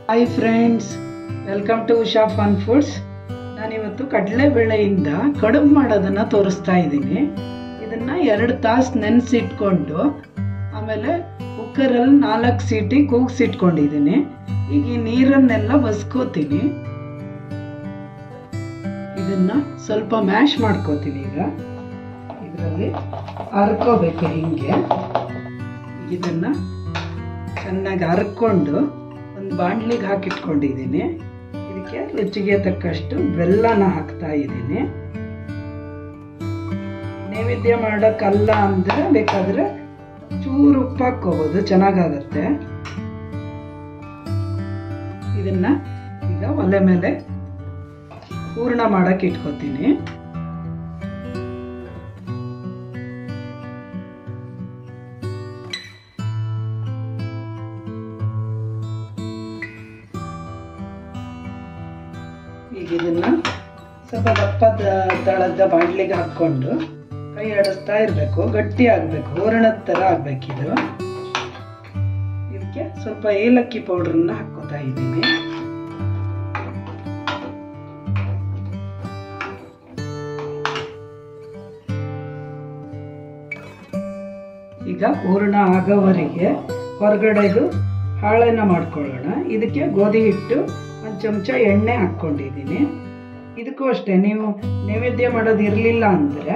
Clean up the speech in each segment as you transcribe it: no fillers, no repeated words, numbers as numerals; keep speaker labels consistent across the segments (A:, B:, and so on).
A: Hi friends, welcome to Usha fun foods. ನಾನಿವತ್ತು ಕಡಲೆಬೇಳೆಯಿಂದ ಕಡುಬು ಮಾಡೋದನ್ನು ತೋರಿಸ್ತಾ ಇದ್ದೀನಿ. ಇದನ್ನು 2 ತಾಸು ನೆನೆಸಿಟ್ಕೊಂಡು ಆಮೇಲೆ ಕುಕ್ಕರಲ್ಲಿ 4 ಸೀಟಿ ಕೂಗಿಸಿಟ್ಕೊಂಡಿದ್ದೀನಿ. ಈಗ ಈ ನೀರನ್ನೆಲ್ಲ ಬಸ್ಕೋತೀನಿ. ಇದನ್ನು ಸ್ವಲ್ಪ ಮ್ಯಾಶ್ ಮಾಡ್ಕೋತೀನಿ. ಈಗ ಇದರಲ್ಲಿ ಹರ್ಕೋಬೇಕು. ಹಿಂಗೆ ಇದನ್ನು ಚೆನ್ನಾಗಿ ಹರ್ಕೊಂಡು ಒಂದು ಬಾಣಲಿಗೆ ಹಾಕಿಟ್ಕೊಂಡಿದ್ದೀನಿ. ಇದಕ್ಕೆ ರುಚಿಗೆ ತಕ್ಕಷ್ಟು ಬೆಲ್ಲನ ಹಾಕ್ತಾ ಇದ್ದೀನಿ. ನೈವೇದ್ಯ ಮಾಡೋಕ್ಕಲ್ಲ ಅಂದರೆ ಬೇಕಾದರೆ ಚೂರು ಉಪ್ಪು ಹಾಕ್ಕೋಬೋದು, ಚೆನ್ನಾಗಾಗತ್ತೆ. ಇದನ್ನ ಈಗ ಒಲೆ ಮೇಲೆ ಹೂರಣ ಮಾಡಕ್ಕೆ ಇಟ್ಕೋತೀನಿ. ಈಗ ಇದನ್ನ ಸ್ವಲ್ಪ ದಪ್ಪದ ತಳದ ಬಾಣಲಿಗೆ ಹಾಕ್ಕೊಂಡು ಕೈ ಆಡಿಸ್ತಾ ಇರಬೇಕು. ಗಟ್ಟಿ ಆಗಬೇಕು, ಹೂರಣದ ಥರ ಆಗಬೇಕಿದು. ಇದಕ್ಕೆ ಸ್ವಲ್ಪ ಏಲಕ್ಕಿ ಪೌಡ್ರನ್ನ ಹಾಕ್ಕೋತಾ ಇದ್ದೀನಿ. ಈಗ ಹೂರಣ ಆಗೋವರೆಗೆ ಹೊರಗಡೆದು ಹಾಳೆನ ಮಾಡ್ಕೊಳ್ಳೋಣ. ಇದಕ್ಕೆ ಗೋಧಿ ಹಿಟ್ಟು, 1 ಚಮಚ ಎಣ್ಣೆ ಹಾಕ್ಕೊಂಡಿದ್ದೀನಿ. ಇದಕ್ಕೂ ಅಷ್ಟೇ, ನೀವು ನೈವೇದ್ಯ ಮಾಡೋದು ಇರಲಿಲ್ಲ ಅಂದರೆ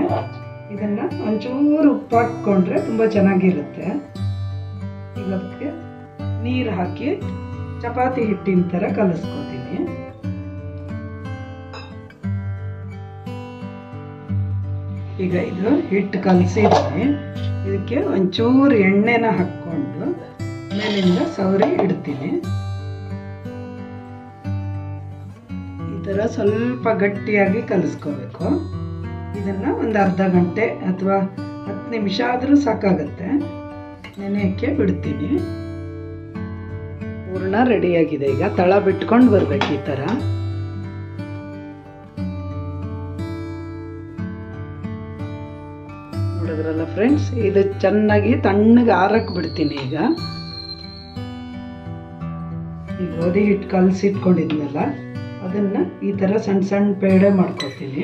A: ಇದನ್ನು ಒಂಚೂರು ಉಪ್ಪು ಹಾಕ್ಕೊಂಡ್ರೆ ತುಂಬ ಚೆನ್ನಾಗಿರುತ್ತೆ. ಈಗ ಅದಕ್ಕೆ ನೀರು ಹಾಕಿ ಚಪಾತಿ ಹಿಟ್ಟಿನ ಥರ ಕಲಿಸ್ಕೊತೀನಿ. ಈಗ ಇದು ಹಿಟ್ಟು ಕಲಸಿದ್ದೀನಿ. ಇದಕ್ಕೆ ಒಂಚೂರು ಎಣ್ಣೆನ ಹಾಕ್ಕೊಂಡು ಮೇಲಿಂದ ಸವರಿ ಇಡ್ತೀನಿ. ಈ ಥರ ಸ್ವಲ್ಪ ಗಟ್ಟಿಯಾಗಿ ಕಲಿಸ್ಕೋಬೇಕು. ಇದನ್ನು ಒಂದು ಅರ್ಧ ಗಂಟೆ ಅಥವಾ 10 ನಿಮಿಷ ಆದರೂ ಸಾಕಾಗತ್ತೆ. ನೆನೆಯೋಕ್ಕೆ ಬಿಡ್ತೀನಿ. ಹೂರಣ ರೆಡಿಯಾಗಿದೆ. ಈಗ ತಳ ಬಿಟ್ಕೊಂಡು ಬರ್ಬೇಕು. ಈ ಥರ ನೋಡಿದ್ರಲ್ಲ ಫ್ರೆಂಡ್ಸ್, ಇದು ಚೆನ್ನಾಗಿ ತಣ್ಣಗೆ ಆರಕ್ಕೆ ಬಿಡ್ತೀನಿ. ಈಗ ಈ ಗೋಧಿ ಹಿಟ್ಟು ಕಲಸಿಟ್ಕೊಂಡಿದ್ನಲ್ಲ ಅದನ್ನ ಈ ಥರ ಸಣ್ಣ ಸಣ್ಣ ಪೇಡೆ ಮಾಡ್ಕೊತೀನಿ.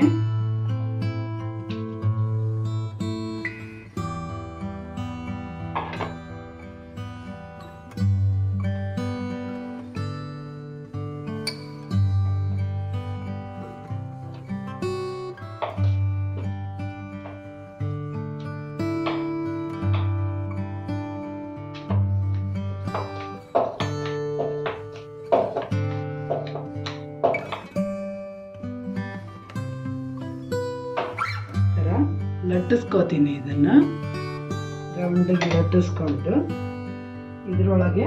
A: ಲಟ್ಟಿಸ್ಕೋತೀನಿ. ಇದನ್ನ ರೌಂಡಿಗೆ ಲಟ್ಟಿಸ್ಕೊಂಡು ಇದ್ರೊಳಗೆ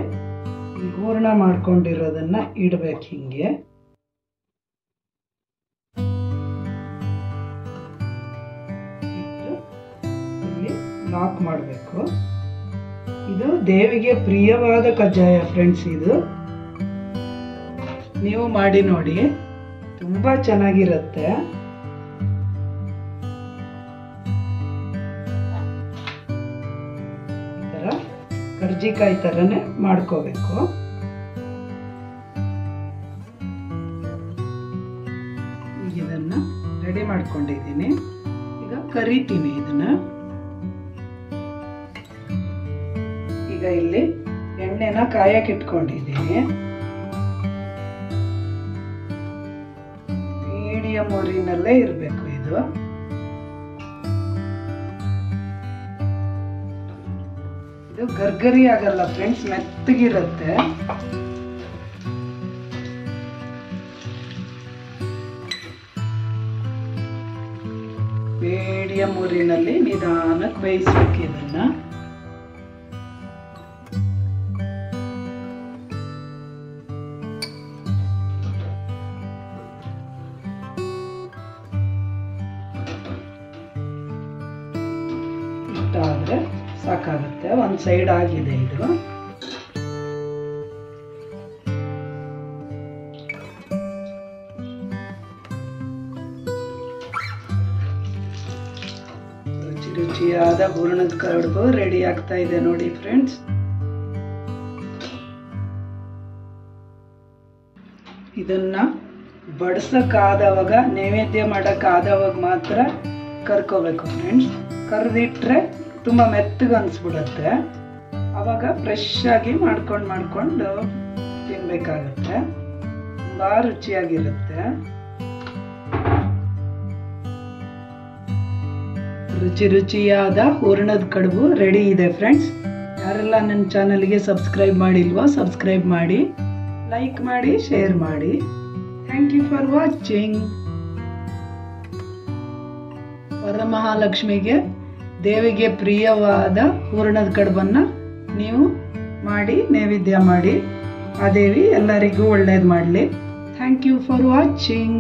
A: ಈ ಹೂರಣ ಮಾಡ್ಕೊಂಡಿರೋದನ್ನ ಇಡ್ಬೇಕು. ಹಿಂಗೆ ಇಟ್ಟು ಇಲ್ಲಿ ಲಾಕ್ ಮಾಡಬೇಕು. ಇದು ದೇವಿಗೆ ಪ್ರಿಯವಾದ ಕಜ್ಜಾಯ ಫ್ರೆಂಡ್ಸ್. ಇದು ನೀವು ಮಾಡಿ ನೋಡಿ, ತುಂಬಾ ಚೆನ್ನಾಗಿರುತ್ತೆ. ಕರ್ಜಿಕಾಯಿ ಥರನೇ ಮಾಡ್ಕೋಬೇಕು. ಈಗ ಇದನ್ನ ರೆಡಿ ಮಾಡ್ಕೊಂಡಿದ್ದೀನಿ. ಈಗ ಕರಿತೀನಿ ಇದನ್ನ. ಈಗ ಇಲ್ಲಿ ಎಣ್ಣೆನ ಕಾಯಕ್ಕೆ ಇಟ್ಕೊಂಡಿದ್ದೀನಿ. ಮೀಡಿಯಂ ಉರಿನಲ್ಲೇ ಇರಬೇಕು ಇದು. ಇದು ಗರ್ಗರಿ ಆಗಲ್ಲ ಫ್ರೆಂಡ್ಸ್, ಮೆತ್ತಗಿರುತ್ತೆ. ಮೀಡಿಯಂ ಊರಿನಲ್ಲಿ ನಿಧಾನಕ್ಕೆ ಬೇಯಿಸ್ಬೇಕು ಇದನ್ನ. ಇಷ್ಟಾದ್ರೆ ಸಾಕಾಗುತ್ತೆ. ಒಂದು ಸೈಡ್ ಆಗಿದೆ ಇದು. ರುಚಿಯಾದ ಹೂರಣದ ಕಡುಬು ರೆಡಿ ಆಗ್ತಾ ಇದೆ ನೋಡಿ ಫ್ರೆಂಡ್ಸ್. ಇದನ್ನು ಬಡ್ಸೋಕ್ಕಾದವಾಗ, ನೈವೇದ್ಯ ಮಾಡೋಕ್ಕಾದವಾಗ ಮಾತ್ರ ಕರ್ಕೋಬೇಕು ಫ್ರೆಂಡ್ಸ್. ಕರೆದಿಟ್ರೆ ತುಂಬ ಮೆತ್ತಗೆ ಅನಿಸ್ಬಿಡುತ್ತೆ. ಆವಾಗ ಫ್ರೆಶ್ ಆಗಿ ಮಾಡ್ಕೊಂಡು ತಿನ್ನಬೇಕಾಗತ್ತೆ. ತುಂಬ ರುಚಿಯಾಗಿರುತ್ತೆ. ರುಚಿಯಾದ ಹೂರಣದ ಕಡುಬು ರೆಡಿ ಇದೆ ಫ್ರೆಂಡ್ಸ್. ಯಾರೆಲ್ಲ ನನ್ನ ಚಾನಲ್ಗೆ ಸಬ್ಸ್ಕ್ರೈಬ್ ಮಾಡಿಲ್ವೋ ಸಬ್ಸ್ಕ್ರೈಬ್ ಮಾಡಿ, ಲೈಕ್ ಮಾಡಿ, ಶೇರ್ ಮಾಡಿ. Thank you for watching. ವರಮಹಾಲಕ್ಷ್ಮಿಗೆ, ದೇವಿಗೆ ಪ್ರಿಯವಾದ ಹೂರಣದ ಕಡುಬನ್ನು ನೀವು ಮಾಡಿ ನೈವೇದ್ಯ ಮಾಡಿ. ಆ ದೇವಿ ಎಲ್ಲರಿಗೂ ಒಳ್ಳೇದು ಮಾಡಲಿ. Thank you for watching.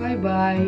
A: Bye bye.